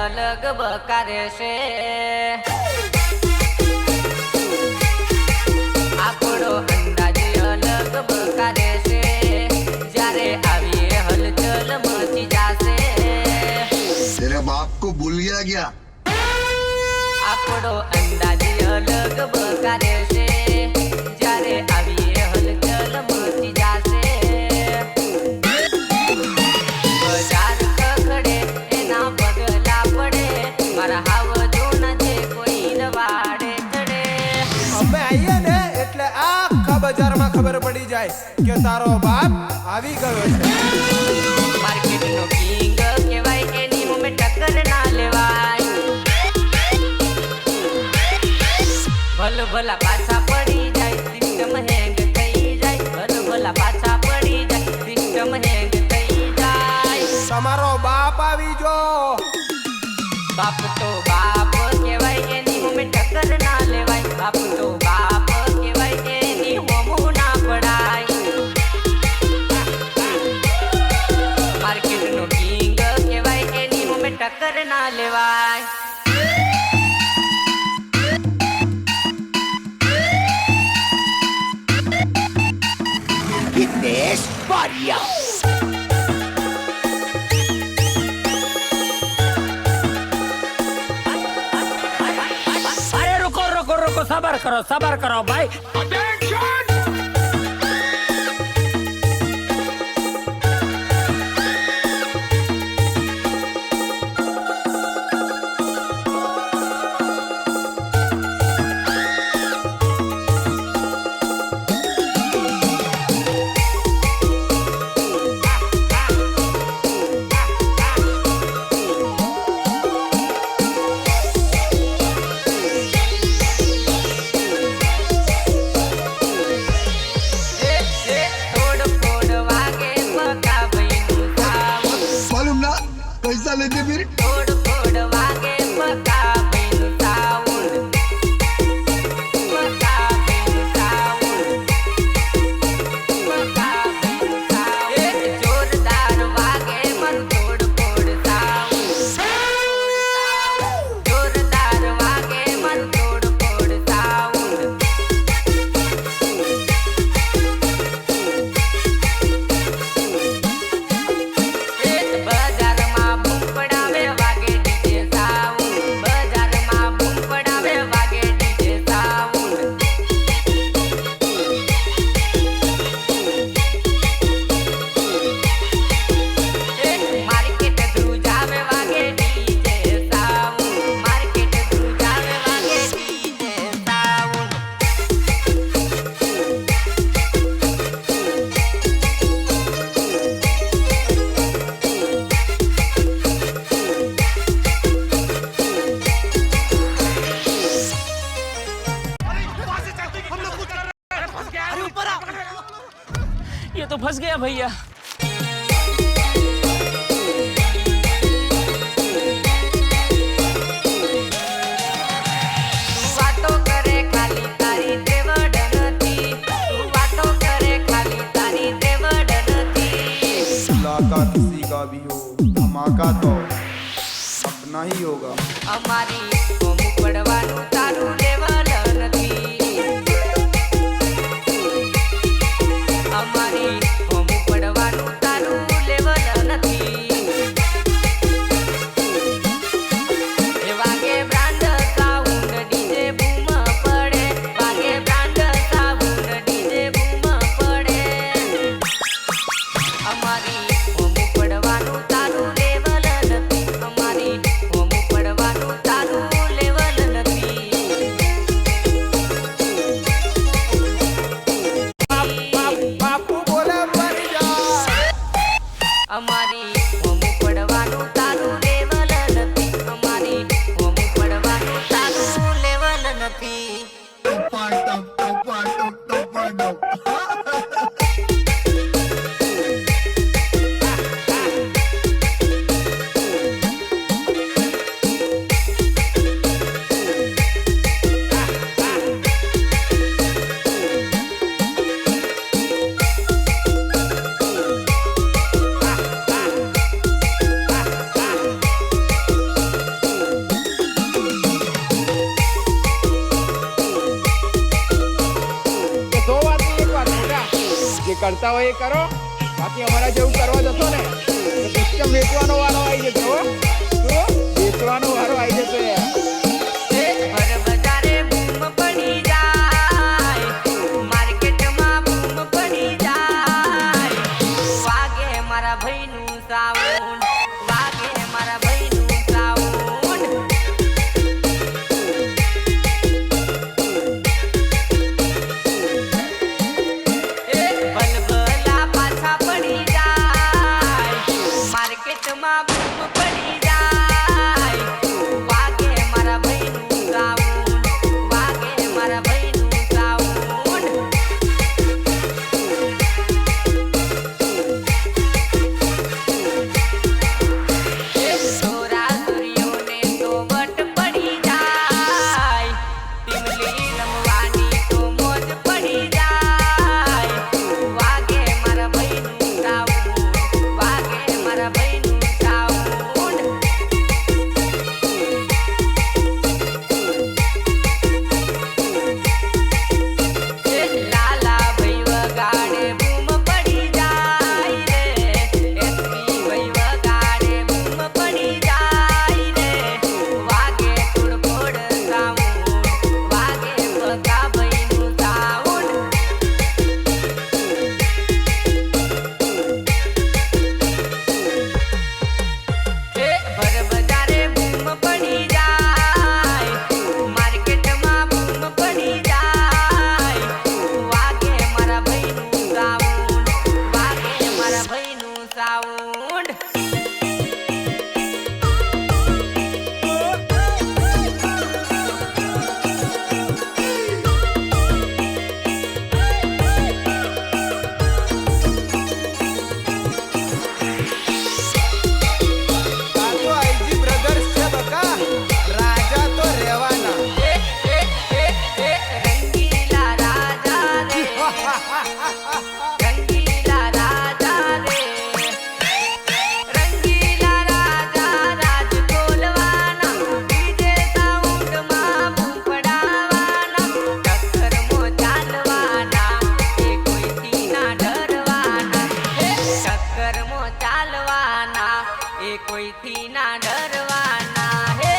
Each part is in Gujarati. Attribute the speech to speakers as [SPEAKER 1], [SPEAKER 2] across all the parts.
[SPEAKER 1] અલગ બકારે છે આપણો અંદાજ અલગ બકારે છે જ્યારે આવીએ હલચલ મચી જાશે
[SPEAKER 2] तेरे बाप को भूल गया
[SPEAKER 1] આપણો અંદાજ અલગ બકારે છે જ્યારે આવીએ હલચલ મચી જાશે બજાર ખખડે એના પગલા પડે મારા હાવ જોન છે કોઈ રવાડે ચડે
[SPEAKER 3] અમે આવીએ ને એટલે આખા બજારમાં ખબર પડી જાય કે તારો બાપ આવી ગયો છે
[SPEAKER 1] માર્કેટનો કિંગ કહેવાય એની મુમે ટક્કર ના લેવાય ભલા પાછા પડી જાય સિસ્ટમ હેંગ થઈ જાય ભલા પાછા પડી જાય સિસ્ટમ હેંગ થઈ જાય
[SPEAKER 3] તમારો બાપ આવી જો
[SPEAKER 1] બાપ તો બાપ કહેવાય એની મુમે ટક્કર ના લેવાય બાપ તો બાપ કહેવાય એની મોમું ના પડાય માર્કેટનો કિંગ કહેવાય એની મુમે ટક્કર ના લેવાય
[SPEAKER 4] Fitness Warrior.
[SPEAKER 5] अरे रुको रुको रुको सबर करो भाई
[SPEAKER 2] मालूम ना पैसा लेते फिर
[SPEAKER 1] થોડ થોડ વાગે પકા પૈનું સાઉન્ડ પકા પૈનું સાઉન્ડ પકા પૈનું સાઉન્ડ એક જોરદાર વાગે મન થોડ થોડ સાઉન્ડ જોરદાર વાગે મન થોડ થોડ સાઉન્ડ એક બજારમાં બૂમ પડાવે વાગે ડીજે સાઉન્ડ બજારમાં બૂમ પડાવે વાગે ડીજે સાઉન્ડ એક માર્કેટ ધ્રુજાવે વાગે ડીજે સાઉન્ડ માર્કેટ ધ્રુજાવે વાગે ડીજે સાઉન્ડ
[SPEAKER 5] ये तो फंस गया भैया
[SPEAKER 1] વાતો કરે ખાલી તારી દેવડ નથી તું વાતો કરે ખાલી તારી દેવડ નથી
[SPEAKER 3] मुलाकात किसी का भी हो धमाका तो अपना ही होगा
[SPEAKER 1] અમારી કોમ પડવાનું તારું લેવલ નથી અમારી કોમ પડવાનું તારું લેવલ નથી એ વાગે બ્રાન્ડ સાઉન્ડ ડીજે બૂમ પડે વાગે બ્રાન્ડ સાઉન્ડ ડીજે બૂમ પડે અમારી કોમ પડવાનું તારું લેવલ નથી અમારી કોમ પડવાનું તારું
[SPEAKER 4] જે કરતા હોય એ કરો, બાકી અમારા જેવું કરવા જશો ને તો સિસ્ટમ વેચવાનો વારો આવી જશે હો. શું વેચવાનો વારો આવી જશે યાર.
[SPEAKER 1] ભર બજારે બૂમ પડી જાય, માર્કેટમાં બૂમ પડી જાય, વાગે મારા ભાઈનું સાઉન્ડ, વાગે મારા ભાઈનું સાઉન્ડ. ભલભલા પાછા પડી જાય, માર્કેટમાં બૂમ પડી જાય, વાગે મારા ભાઈનું સાઉન્ડ, વાગે મારા ભાઈનું સાઉન્ડ. છોરા-છોરીઓને તો વટ પડી જાય, ટીમલી રમવાની તો મોજ પડી જાય, વાગે મારા ભાઈનું સાઉન્ડ, વાગે મારા ભાઈનું સાઉન્ડ. લાલા ભાઈ વગાડે બૂમ પડી જાય રે, એસપી ભાઈ વગાડે બૂમ પડી જાય રે, વાગે તોડફોડ સાઉન્ડ, વાગે ભગા ભાઈનું સાઉન્ડ. ભર બજારે બૂમ પડી જાય, માર્કેટમાં બૂમ પડી જાય, વાગે મારા ભાઈનું સાઉન્ડ, વાગે મારા ભાઈનું સાઉન્ડ.
[SPEAKER 3] આ તો આઈજી બ્રધર્સ છે બકા, રાજા તો રહેવાના.
[SPEAKER 1] રંગીલા રાજા રે, રંગીલા રાજા રે, રંગીલા રાજા રાજ બોલવાના, ડીજે સાઉન્ડમાં બૂમ પડાવવાના, ટક્કરમાં ચાલવાના, એ કોઈથી ના ડરવાના, ટક્કરમાં ચાલવાના, એ કોઈથી ના ડરવાના. હે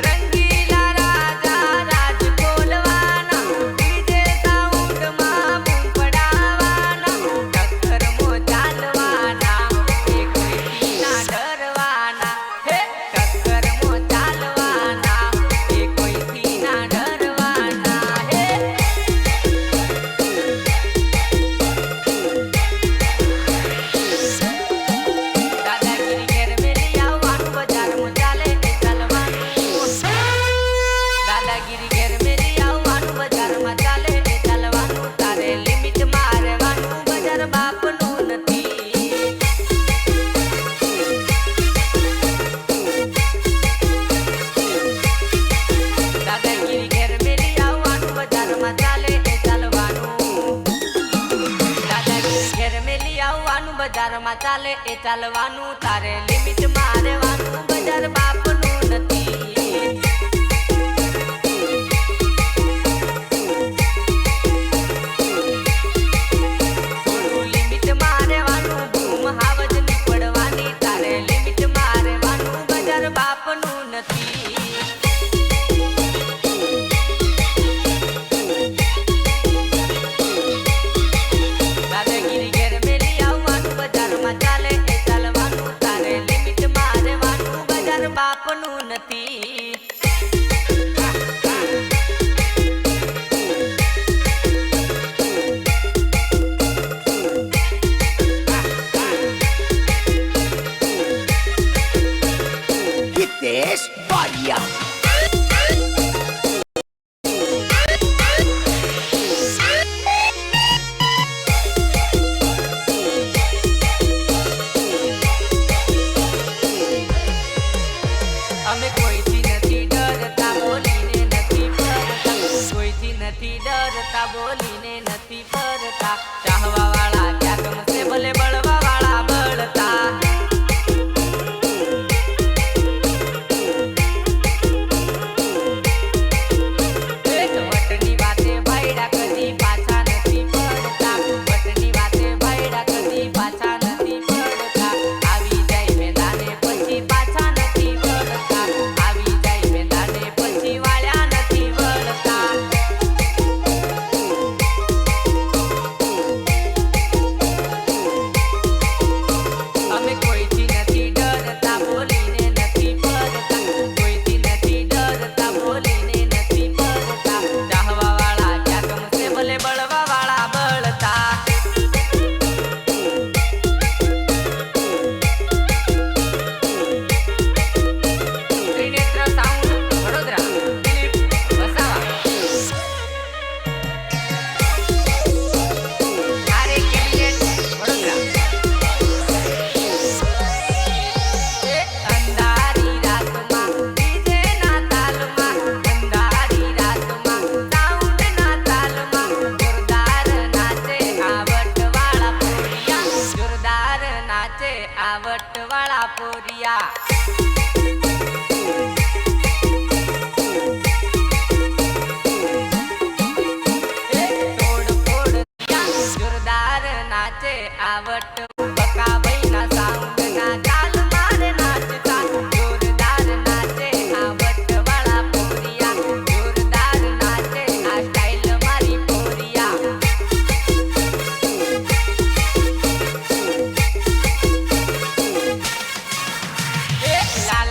[SPEAKER 1] રંગીલા રાજા રાજ બોલવાના, ડીજે સાઉન્ડમાં બૂમ પડાવવાના, ટક્કરમાં ચાલવાના, એ કોઈથી ના ડરવાના, હે ટક્કરમાં ચાલવાના, એ કોઈથી ના ડરવાના. હે દાદાગીરી ઘેર મેલી આવવાનું, બજારમાં ચાલે એ ચાલવાનું. દાદાગીરી ઘેર મેલી આવવાનું, બજારમાં ચાલે એ ચાલવાનું, તારે લિમિટમાં રહેવાનું, બજાર બાપનું નથી. દાદાગીરી ઘેર મેલી આવવાનું, બજારમાં ચાલે એ ચાલવાનું. દાદાગીરી ઘેર મેલી આવવાનું, બજારમાં ચાલે એ ચાલવાનું, તારે લિમિટમાં રહેવાનું, બજાર બાપનું નથી. થોડું લિમિટમાં રહેવાનું, બૂમ હાવજ ની પડવાની, તારે લિમિટમાં રહેવાનું, બજાર બાપનું નથી. દાદાગીરી ઘેર મેલી આવવાનું, બજારમાં ચાલે એ ચાલવાનું, તારે લિમિટમાં રહેવાનું, બજાર બાપનું નથી.
[SPEAKER 5] હિતેશ બારિયા.
[SPEAKER 1] અમે કોઈથી નથી ડરતા, બોલીને નથી ફરતા, કોઈથી નથી ડરતા, બોલીને નથી ફરતા,